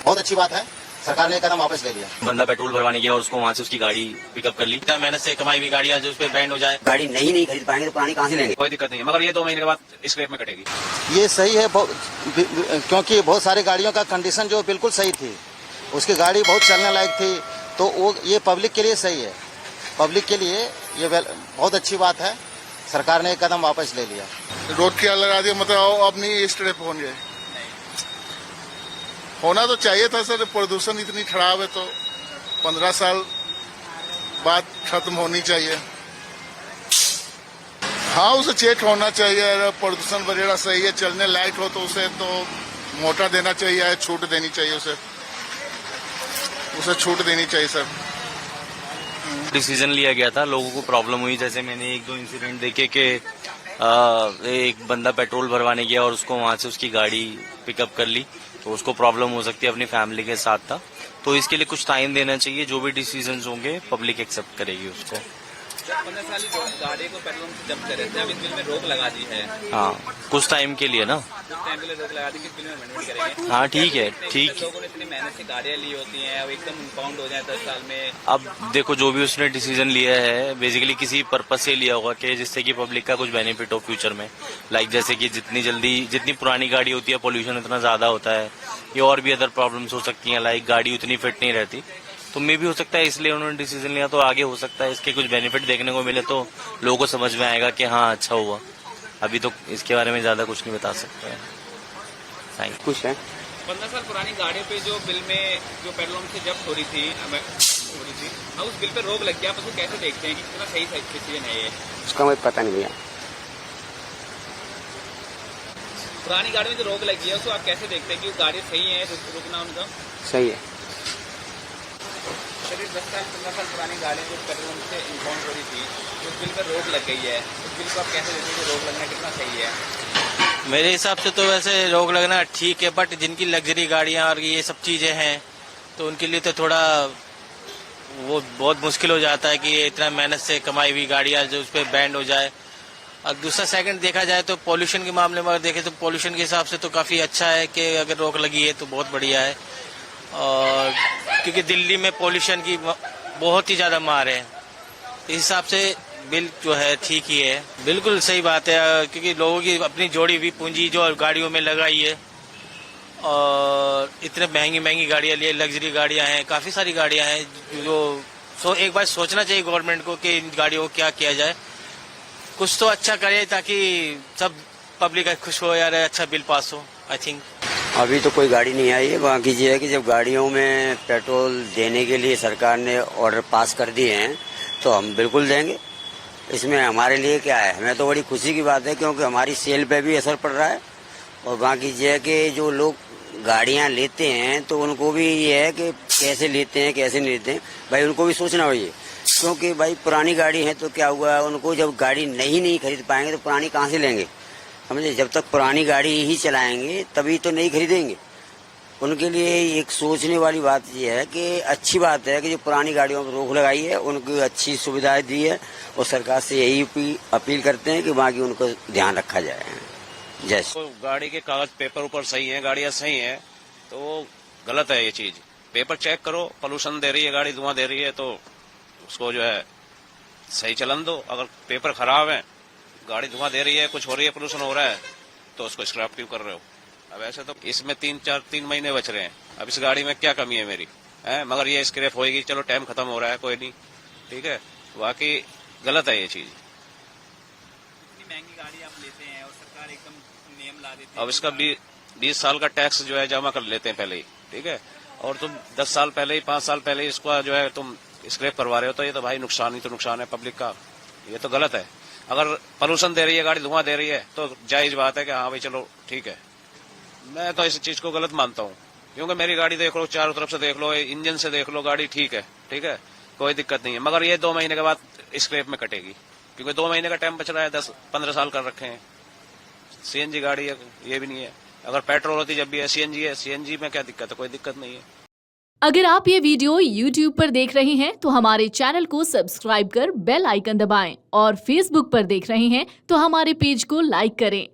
बहुत अच्छी बात है, सरकार ने कदम वापस ले लिया। बंदा पेट्रोल भरवाने गया और उसको वहाँ से उसकी गाड़ी पिकअप कर ली। इतना मेहनत से कमाई हुई गाड़ियाँ जो उस पर बैंड हो जाए, गाड़ी नहीं खरीद पाएंगे तो पुरानी कहाँ से लेंगे? कोई दिक्कत नहीं है, मगर ये 2 महीने के बाद स्क्रैप में कटेगी। ये सही है क्योंकि बहुत सारी गाड़ियों का कंडीशन जो बिल्कुल सही थी, उसकी गाड़ी बहुत चलने लायक थी, तो वो ये पब्लिक के लिए सही है। पब्लिक के लिए ये बहुत अच्छी बात है, सरकार ने कदम वापस ले लिया। रोड क्या लगा दिया, मतलब अपनी स्ट्रेप हो गए। होना तो चाहिए था सर, प्रदूषण इतनी खराब है तो 15 साल बाद खत्म होनी चाहिए। हाँ, उसे चेक होना चाहिए, अगर प्रदूषण वगैरह सही है, चलने लायक हो तो उसे तो मोटा देना चाहिए, छूट देनी चाहिए, उसे छूट देनी चाहिए सर। डिसीजन लिया गया था, लोगों को प्रॉब्लम हुई। जैसे मैंने 1-2 इंसिडेंट देखे कि एक बंदा पेट्रोल भरवाने गया और उसको वहाँ से उसकी गाड़ी पिकअप कर ली, तो उसको प्रॉब्लम हो सकती है, अपनी फैमिली के साथ था। तो इसके लिए कुछ टाइम देना चाहिए, जो भी डिसीजंस होंगे पब्लिक एक्सेप्ट करेगी उसको। 15 साल गाड़ी को पेट्रोल से जब्त कर रहे थे, अब इस बिल में रोक लगा दी है। हाँ, कुछ टाइम के लिए ना, कुछ टाइम के लिए रोक लगा दी कि बिल में अमेंडमेंट करेंगे। हाँ ठीक है, ठीक। लोगों ने इतनी मेहनत से गाड़ियां ली होती हैं, अब एकदम इम्पाउंड हो जाए 10 साल में। अब देखो, जो भी उसने डिसीजन लिया है बेसिकली किसी पर्पज से लिया होगा कि जिससे कि पब्लिक का कुछ बेनिफिट हो फ्यूचर में। लाइक जैसे कि जितनी पुरानी गाड़ी होती है पॉल्यूशन उतना ज्यादा होता है, ये और भी अदर प्रॉब्लम्स हो सकती हैं, लाइक गाड़ी उतनी फिट नहीं रहती, तो मे भी हो सकता है इसलिए उन्होंने डिसीजन लिया। तो आगे हो सकता है इसके कुछ बेनिफिट देखने को मिले तो लोगों को समझ में आएगा कि हाँ अच्छा हुआ। अभी तो इसके बारे में ज्यादा कुछ नहीं बता सकते हैं। कुछ है 15 साल पुरानी गाड़ियों पे जो बिल में जो पेट्रोल से जब्त हो रही थी, अब उस बिल पे रोक लग गया, आप उसको कैसे देखते हैं कि कितना सही डिसीजन है ये? उसका मुझे पता नहीं भैया। पुरानी गाड़ी में जो रोक लगी है उसको आप कैसे देखते हैं कि वो गाड़ी सही है, रुकना उनका सही है। करीब 10 साल 15 साल पुरानी गाड़ी जो पेट्रोल से इम्पाउंड हो रही थी, उस बिल पर रोक लग गई है, उस बिल को आप कैसे देखते हैं कि रोक लगना कितना सही है? मेरे हिसाब से तो वैसे रोक लगना ठीक है, बट जिनकी लग्जरी गाड़ियां और ये सब चीजें हैं तो उनके लिए तो थोड़ा वो बहुत मुश्किल हो जाता है कि ये इतना मेहनत से कमाई हुई गाड़ियां जो उस पर बैंड हो जाए। और दूसरा सेकंड देखा जाए तो पॉल्यूशन के मामले में अगर देखें तो पॉल्यूशन के हिसाब से तो काफी अच्छा है कि अगर रोक लगी है तो बहुत बढ़िया है। और क्योंकि दिल्ली में पॉल्यूशन की बहुत ही ज्यादा मार है, इस हिसाब से बिल जो है ठीक ही है। बिल्कुल सही बात है, क्योंकि लोगों की अपनी जोड़ी हुई पूंजी जो गाड़ियों में लगाई है, और इतने महंगी गाड़ियां लिए, लग्जरी गाड़ियां हैं, काफी सारी गाड़ियां हैं जो एक बार सोचना चाहिए गवर्नमेंट को कि इन गाड़ियों को क्या किया जाए, कुछ तो अच्छा करे ताकि सब पब्लिक खुश हो, यार अच्छा बिल पास हो। आई थिंक अभी तो कोई गाड़ी नहीं आई है। बाकी ये है कि जब गाड़ियों में पेट्रोल देने के लिए सरकार ने ऑर्डर पास कर दिए हैं तो हम बिल्कुल देंगे। इसमें हमारे लिए क्या है, हमें तो बड़ी खुशी की बात है क्योंकि हमारी सेल पे भी असर पड़ रहा है। और बाकी ये है कि जो लोग गाड़ियां लेते हैं तो उनको भी ये है कि कैसे लेते हैं कैसे नहीं लेते हैं, भाई उनको भी सोचना चाहिए। क्योंकि भाई पुरानी गाड़ी है तो क्या हुआ, उनको जब गाड़ी नहीं खरीद पाएंगे तो पुरानी कहाँ से लेंगे, समझे। जब तक पुरानी गाड़ी ही चलाएंगे तभी तो नहीं खरीदेंगे। उनके लिए एक सोचने वाली बात यह है कि अच्छी बात है कि जो पुरानी गाड़ियों पर रोक लगाई है उनको अच्छी सुविधाएं दी है, और सरकार से यही अपील करते हैं कि बाकी उनको ध्यान रखा जाए। जैसे तो गाड़ी के कागज पेपर ऊपर सही है, गाड़ियां सही है, तो गलत है ये चीज। पेपर चेक करो, पोल्यूशन दे रही है गाड़ी, धुआं दे रही है, तो उसको जो है सही चलन दो। अगर पेपर खराब है, गाड़ी धुआं दे रही है, कुछ हो रही है, पोल्यूशन हो रहा है, तो उसको स्क्रैप क्यों कर रहे हो? अब ऐसे तो इसमें 3 महीने बच रहे हैं, अब इस गाड़ी में क्या कमी है मेरी है, मगर ये स्क्रैप होएगी, चलो टाइम खत्म हो रहा है, कोई नहीं, ठीक है। बाकी गलत है ये चीज। इतनी महंगी गाड़ी आप लेते हैं और सरकार एकदम नियम ला देती है। अब इसका 20 साल का टैक्स जो है जमा कर लेते हैं पहले ही, ठीक है, और तुम 10 साल पहले ही 5 साल पहले ही इसको जो है तुम स्क्रैप करवा रहे हो, तो ये तो भाई नुकसान ही तो नुकसान है पब्लिक का, ये तो गलत है। अगर पोल्यूशन दे रही है गाड़ी, धुआं दे रही है, तो जायज बात है कि हाँ भाई चलो ठीक है। मैं तो इस चीज को गलत मानता हूँ, क्योंकि मेरी गाड़ी देख लो, चारों तरफ से देख लो, इंजन से देख लो, गाड़ी ठीक है, कोई दिक्कत नहीं है, मगर ये 2 महीने के बाद स्क्रैप में कटेगी, क्योंकि 2 महीने का टाइम बच रहा है, 10-15 साल कर रखे हैं। सीएनजी गाड़ी है, ये भी नहीं है। अगर पेट्रोल होती जब भी है, सीएनजी है, सीएनजी में क्या दिक्कत है, कोई दिक्कत नहीं है। अगर आप ये वीडियो YouTube पर देख रहे हैं तो हमारे चैनल को सब्सक्राइब कर बेल आइकन दबाएं, और Facebook पर देख रहे हैं तो हमारे पेज को लाइक करें।